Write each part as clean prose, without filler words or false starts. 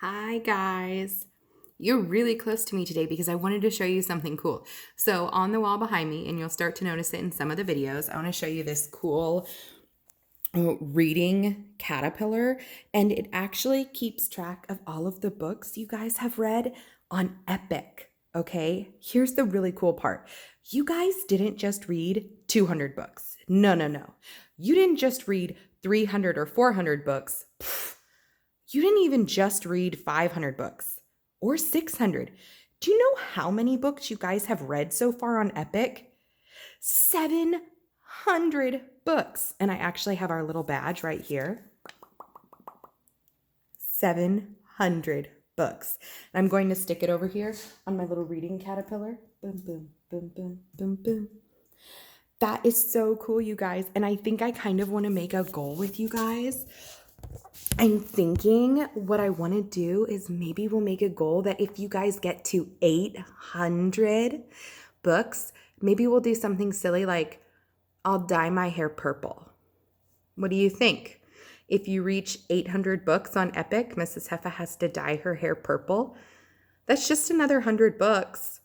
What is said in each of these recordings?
Hi guys. You're really close to me today because I wanted to show you something cool. So on the wall behind me, and you'll start to notice it in some of the videos, I want to show you this cool reading caterpillar, and it actually keeps track of all of the books you guys have read on Epic. Okay, here's the really cool part. You guys didn't just read 200 books. No. You didn't just read 300 or 400 books. You didn't even just read 500 books or 600. Do you know how many books you guys have read so far on Epic? 700 books. And I actually have our little badge right here. 700 books. And I'm going to stick it over here on my little reading caterpillar. Boom, boom, boom, boom, boom, boom. That is so cool, you guys. And I think I kind of want to make a goal with you guys. I'm thinking what I want to do is maybe we'll make a goal that if you guys get to 800 books, maybe we'll do something silly like I'll dye my hair purple. What do you think? If you reach 800 books on Epic, Mrs. Heffa has to dye her hair purple. That's just another 100 books.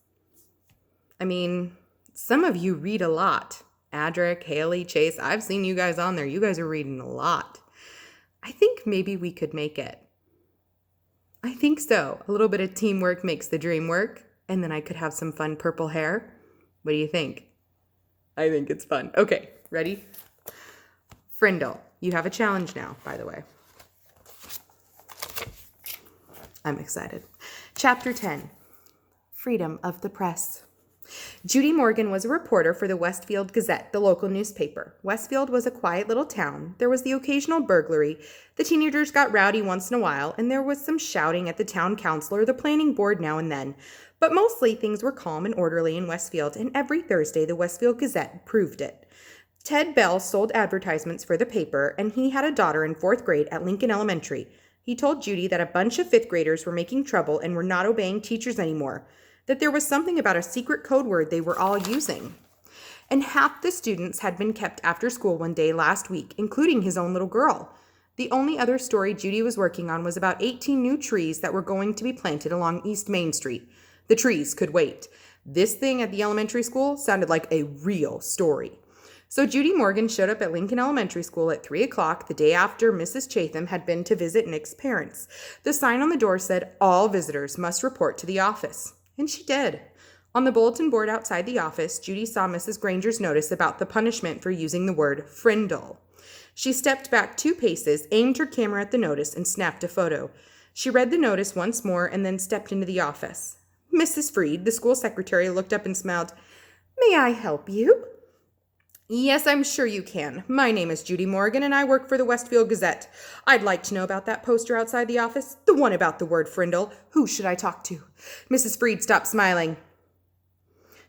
I mean, some of you read a lot. Adric, Haley, Chase, I've seen you guys on there. You guys are reading a lot. I think maybe we could make it. I think so. A little bit of teamwork makes the dream work. And then I could have some fun purple hair. What do you think? I think it's fun. Okay, ready? Frindle, you have a challenge now, by the way. I'm excited. Chapter 10, Freedom of the Press. Judy Morgan was a reporter for the Westfield Gazette, the local newspaper. Westfield was a quiet little town. There was the occasional burglary. The teenagers got rowdy once in a while, and there was some shouting at the town council or the planning board now and then. But mostly things were calm and orderly in Westfield, and every Thursday the Westfield Gazette proved it. Ted Bell sold advertisements for the paper, and he had a daughter in 4th grade at Lincoln Elementary. He told Judy that a bunch of 5th graders were making trouble and were not obeying teachers anymore, that there was something about a secret code word they were all using. And half the students had been kept after school one day last week, including his own little girl. The only other story Judy was working on was about 18 new trees that were going to be planted along East Main Street. The trees could wait. This thing at the elementary school sounded like a real story. So Judy Morgan showed up at Lincoln Elementary School at 3 o'clock the day after Mrs. Chatham had been to visit Nick's parents. The sign on the door said, "All visitors must report to the office." And she did. On the bulletin board outside the office, Judy saw Mrs. Granger's notice about the punishment for using the word frindle. She stepped back 2 paces, aimed her camera at the notice, and snapped a photo. She read the notice once more and then stepped into the office. Mrs. Freed, the school secretary, looked up and smiled. "May I help you?" "Yes, I'm sure you can. My name is Judy Morgan, and I work for the Westfield Gazette. I'd like to know about that poster outside the office, the one about the word frindle. Who should I talk to?" Mrs. Freed stopped smiling.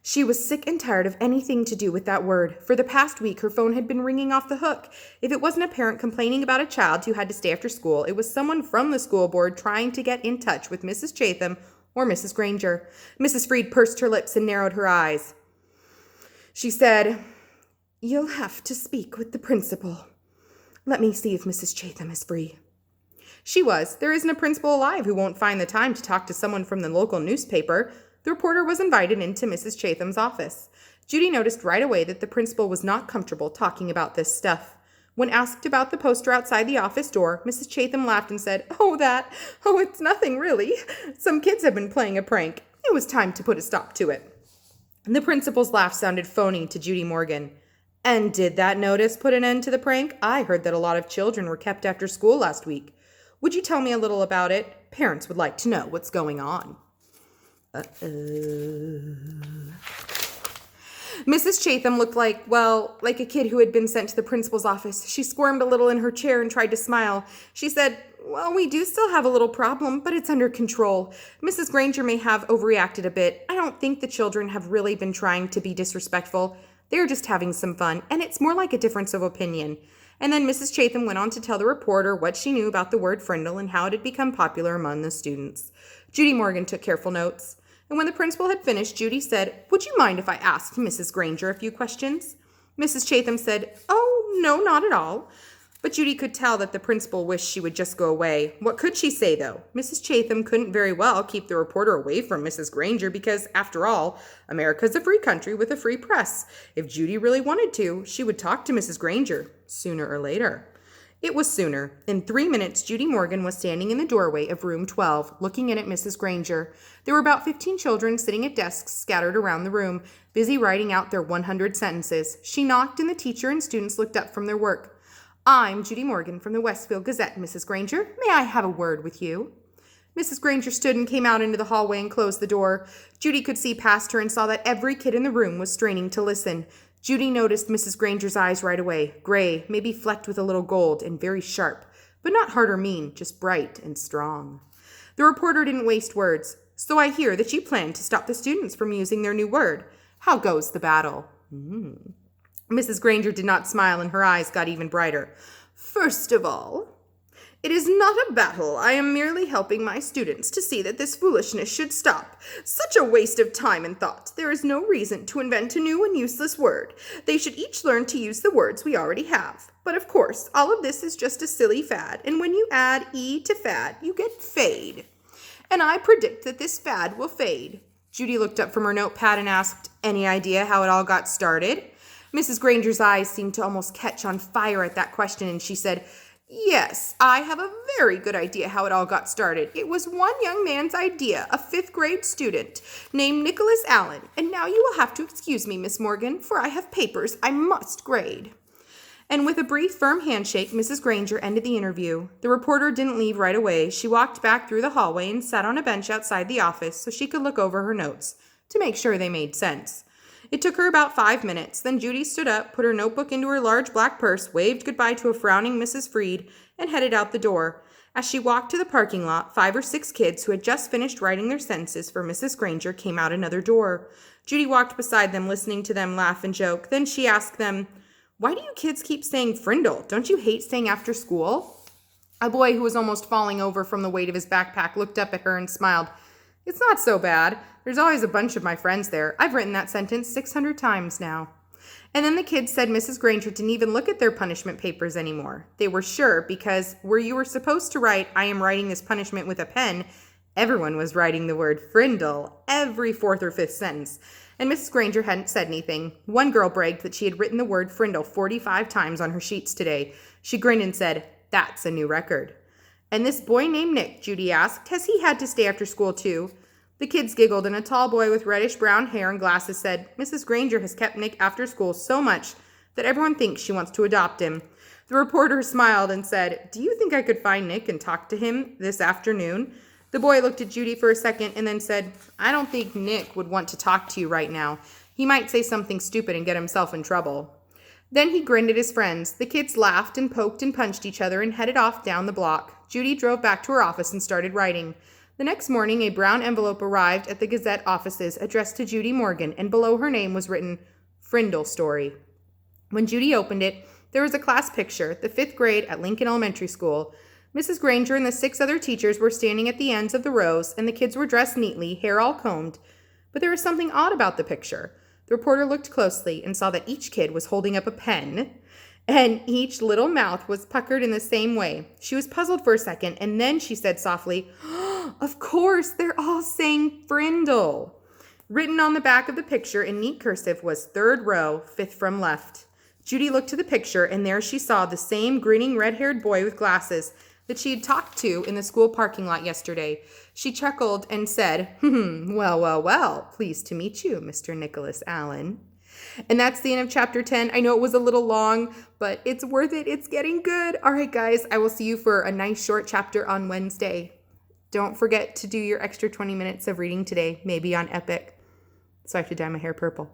She was sick and tired of anything to do with that word. For the past week, her phone had been ringing off the hook. If it wasn't a parent complaining about a child who had to stay after school, it was someone from the school board trying to get in touch with Mrs. Chatham or Mrs. Granger. Mrs. Freed pursed her lips and narrowed her eyes. She said, "You'll have to speak with the principal. Let me see if Mrs. Chatham is free." She was. There isn't a principal alive who won't find the time to talk to someone from the local newspaper. The reporter was invited into Mrs. Chatham's office. Judy noticed right away that the principal was not comfortable talking about this stuff. When asked about the poster outside the office door, Mrs. Chatham laughed and said, Oh, it's nothing really. Some kids have been playing a prank. It was time to put a stop to it." The principal's laugh sounded phony to Judy Morgan. "And did that notice put an end to the prank? I heard that a lot of children were kept after school last week. Would you tell me a little about it? Parents would like to know what's going on." Mrs. Chatham looked like a kid who had been sent to the principal's office. She squirmed a little in her chair and tried to smile. She said, "Well, we do still have a little problem, but it's under control. Mrs. Granger may have overreacted a bit. I don't think the children have really been trying to be disrespectful. They're just having some fun, and it's more like a difference of opinion." And then Mrs. Chatham went on to tell the reporter what she knew about the word frindle and how it had become popular among the students. Judy Morgan took careful notes. And when the principal had finished, Judy said, "Would you mind if I asked Mrs. Granger a few questions?" Mrs. Chatham said, "Oh, no, not at all." But Judy could tell that the principal wished she would just go away. What could she say, though? Mrs. Chatham couldn't very well keep the reporter away from Mrs. Granger because, after all, America's a free country with a free press. If Judy really wanted to, she would talk to Mrs. Granger, sooner or later. It was sooner. In 3 minutes, Judy Morgan was standing in the doorway of room 12, looking in at Mrs. Granger. There were about 15 children sitting at desks scattered around the room, busy writing out their 100 sentences. She knocked, and the teacher and students looked up from their work. "I'm Judy Morgan from the Westfield Gazette, Mrs. Granger. May I have a word with you?" Mrs. Granger stood and came out into the hallway and closed the door. Judy could see past her and saw that every kid in the room was straining to listen. Judy noticed Mrs. Granger's eyes right away, gray, maybe flecked with a little gold, and very sharp, but not hard or mean, just bright and strong. The reporter didn't waste words. "So I hear that you plan to stop the students from using their new word. How goes the battle?" Mrs. Granger did not smile, and her eyes got even brighter. "First of all, it is not a battle. I am merely helping my students to see that this foolishness should stop. Such a waste of time and thought. There is no reason to invent a new and useless word. They should each learn to use the words we already have. But of course, all of this is just a silly fad, and when you add E to fad, you get fade. And I predict that this fad will fade." Judy looked up from her notepad and asked, "Any idea how it all got started?" Mrs. Granger's eyes seemed to almost catch on fire at that question, and she said, "Yes, I have a very good idea how it all got started. It was one young man's idea, a 5th grade student named Nicholas Allen. And now you will have to excuse me, Miss Morgan, for I have papers I must grade." And with a brief, firm handshake, Mrs. Granger ended the interview. The reporter didn't leave right away. She walked back through the hallway and sat on a bench outside the office so she could look over her notes to make sure they made sense. It took her about 5 minutes. Then Judy stood up, put her notebook into her large black purse, waved goodbye to a frowning Mrs. Freed, and headed out the door. As she walked to the parking lot, 5 or 6 kids who had just finished writing their sentences for Mrs. Granger came out another door. Judy walked beside them, listening to them laugh and joke. Then she asked them, "Why do you kids keep saying Frindle? Don't you hate staying after school?" A boy who was almost falling over from the weight of his backpack looked up at her and smiled. "It's not so bad. There's always a bunch of my friends there. I've written that sentence 600 times now." And then the kids said Mrs. Granger didn't even look at their punishment papers anymore. They were sure because where you were supposed to write, "I am writing this punishment with a pen," everyone was writing the word Frindle every 4th or 5th sentence. And Mrs. Granger hadn't said anything. One girl bragged that she had written the word Frindle 45 times on her sheets today. She grinned and said, "That's a new record." "And this boy named Nick," Judy asked, "has he had to stay after school too?" The kids giggled, and a tall boy with reddish-brown hair and glasses said, "Mrs. Granger has kept Nick after school so much that everyone thinks she wants to adopt him." The reporter smiled and said, "Do you think I could find Nick and talk to him this afternoon?" The boy looked at Judy for a second and then said, "I don't think Nick would want to talk to you right now. He might say something stupid and get himself in trouble." Then he grinned at his friends. The kids laughed and poked and punched each other and headed off down the block. Judy drove back to her office and started writing. The next morning, a brown envelope arrived at the Gazette offices addressed to Judy Morgan, and below her name was written, "Frindle Story." When Judy opened it, there was a class picture, the 5th grade at Lincoln Elementary School. Mrs. Granger and the 6 other teachers were standing at the ends of the rows, and the kids were dressed neatly, hair all combed. But there was something odd about the picture. The reporter looked closely and saw that each kid was holding up a pen, and each little mouth was puckered in the same way. She was puzzled for a second, and then she said softly, "Of course, they're all saying Frindle." Written on the back of the picture in neat cursive was 3rd row, 5th from left. Judy looked to the picture, and there she saw the same grinning red-haired boy with glasses that she had talked to in the school parking lot yesterday. She chuckled and said, well, well, well, pleased to meet you, Mr. Nicholas Allen." And that's the end of chapter 10. I know it was a little long, but it's worth it. It's getting good. All right, guys, I will see you for a nice short chapter on Wednesday. Don't forget to do your extra 20 minutes of reading today, maybe on Epic. So I have to dye my hair purple.